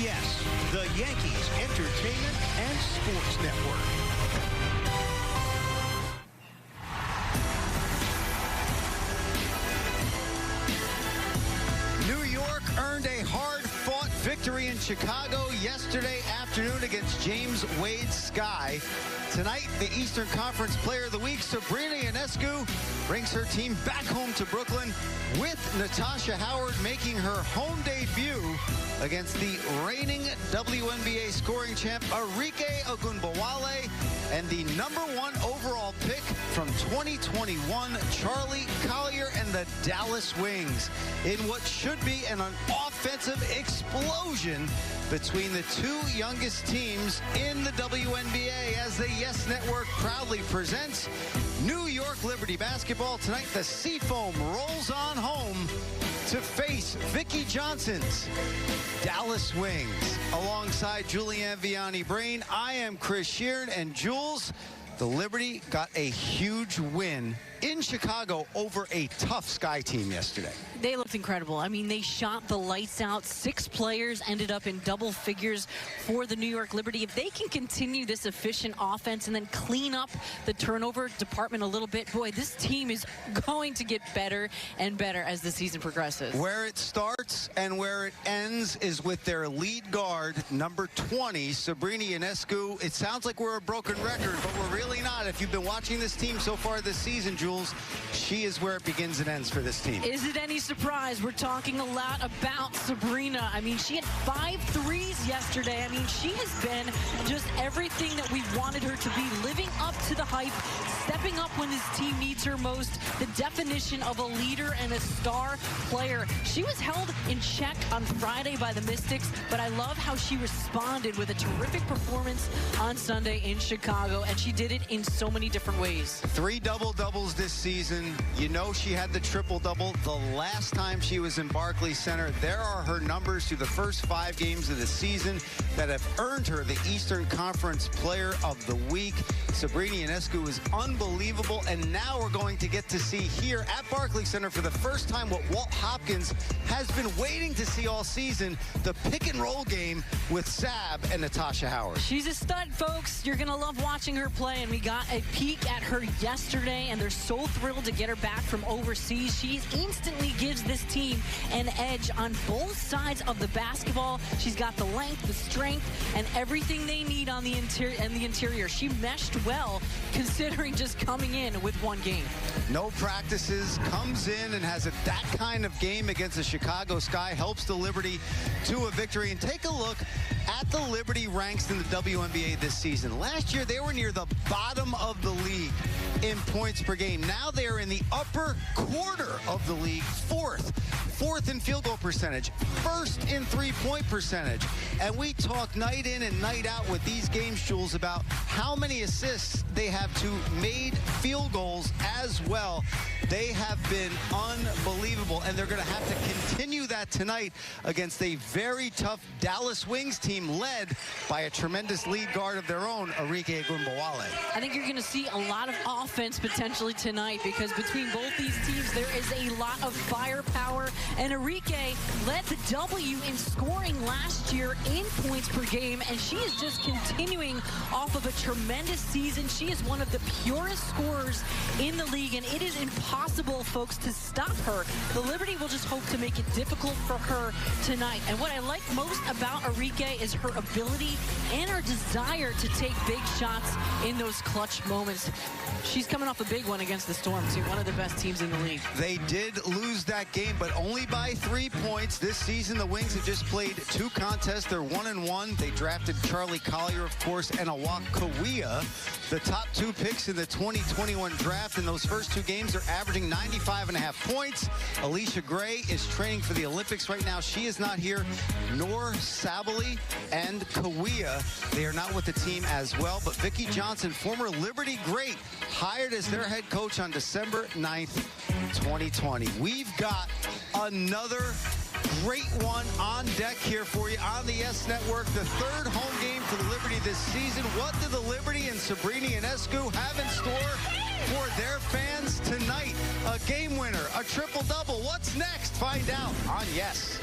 Yes, the Yankees Entertainment and Sports Network. New York earned a hard-fought victory in Chicago yesterday afternoon against James Wade's Sky. Tonight, the Eastern Conference Player of the Week, Sabrina Ionescu, brings her team back home to Brooklyn, with Natasha Howard making her home debut against the reigning WNBA scoring champ Arike Ogunbowale and the #1 overall pick from 2021, Charli Collier and the Dallas Wings, in what should be an offensive explosion between the two youngest teams in the WNBA, as the Yes Network proudly presents New York Liberty basketball. Tonight, the Seafoam rolls on home to face Vicki Johnson's Dallas Wings. Alongside Julianne Vianney-Brain, I am Chris Sheeran, and Jules, the Liberty got a huge win in Chicago over a tough Sky team yesterday. They looked incredible. I mean, they shot the lights out. 6 players ended up in double figures for the New York Liberty. If they can continue this efficient offense and then clean up the turnover department a little bit, boy, this team is going to get better and better as the season progresses. Where it starts and where it ends is with their lead guard, number 20, Sabrina Ionescu. It sounds like we're a broken record, but we're really not. If you've been watching this team so far this season, Jules, she is where it begins and ends for this team. Is it any surprise? We're talking a lot about Sabrina. I mean, she had 5 threes yesterday. I mean, she has been just everything that we wanted her to be, living up to the hype, stepping up when this team needs her most, the definition of a leader and a star player. She was held in check on Friday by the Mystics, but I love how she responded with a terrific performance on Sunday in Chicago, and she did it in so many different ways. 3 double-doubles this season. You know she had the triple-double the last time she was in Barclays Center. There are her numbers through the first 5 games of the season that have earned her the Eastern Conference Player of the Week. Sabrina Ionescu is unbelievable, and now we're going to get to see here at Barclays Center for the first time what Walt Hopkins has been waiting to see all season, the pick-and-roll game with Sab and Natasha Howard. She's a stud, folks. You're going to love watching her play, and we got a peek at her yesterday, and they're so thrilled to get her back from overseas. She instantly gives this team an edge on both sides of the basketball. She's got the length, the strength, and everything they need on the interior. She meshed well, considering just coming in with 1 game. No practices, comes in and has that kind of game against the Chicago Sky, helps the Liberty to a victory. And take a look at the Liberty ranks in the WNBA this season. Last year, they were near the bottom of the league in points per game. Now they're in the upper quarter of the league, fourth in field goal percentage, 1st in 3-point percentage. And we talk night in and night out with these games, Jules, about how many assists they have to made field goals as well. They have been unbelievable, and they're going to have to continue that tonight against a very tough Dallas Wings team led by a tremendous lead guard of their own, Arike Ogunbowale. I think you're going to see a lot of offense potentially tonight, because between both these teams, there is a lot of firepower, and Arike led the W in scoring last year in points per game, and she is just continuing off of a tremendous season. She is one of the purest scorers in the league, and it is impossible, folks, to stop her. The Liberty will just hope to make it difficult for her tonight. And what I like most about Arike is her ability and her desire to take big shots in those clutch moments. She's coming off a big one against the Storm, too, one of the best teams in the league. They did lose that game, but only by 3 points. This season, the Wings have just played 2 contests. They're 1-1. They drafted Charli Collier, of course, and Awak Kawia, the top 2 picks in the 2021 draft. In those first 2 games, they're averaging 95.5 points. Alicia Gray is training for the Olympics right now. She is not here, nor Sabally and Kawia. They are not with the team as well. But Vicki Johnson, former Liberty great, hired as their head coach on December 9th, 2020. We've got another great one on deck here for you on the Yes Network. The 3rd home game for the Liberty this season. What do the Liberty and Sabrina Ionescu have in store for their fans tonight? A game winner, a triple-double. What's next? Find out on Yes.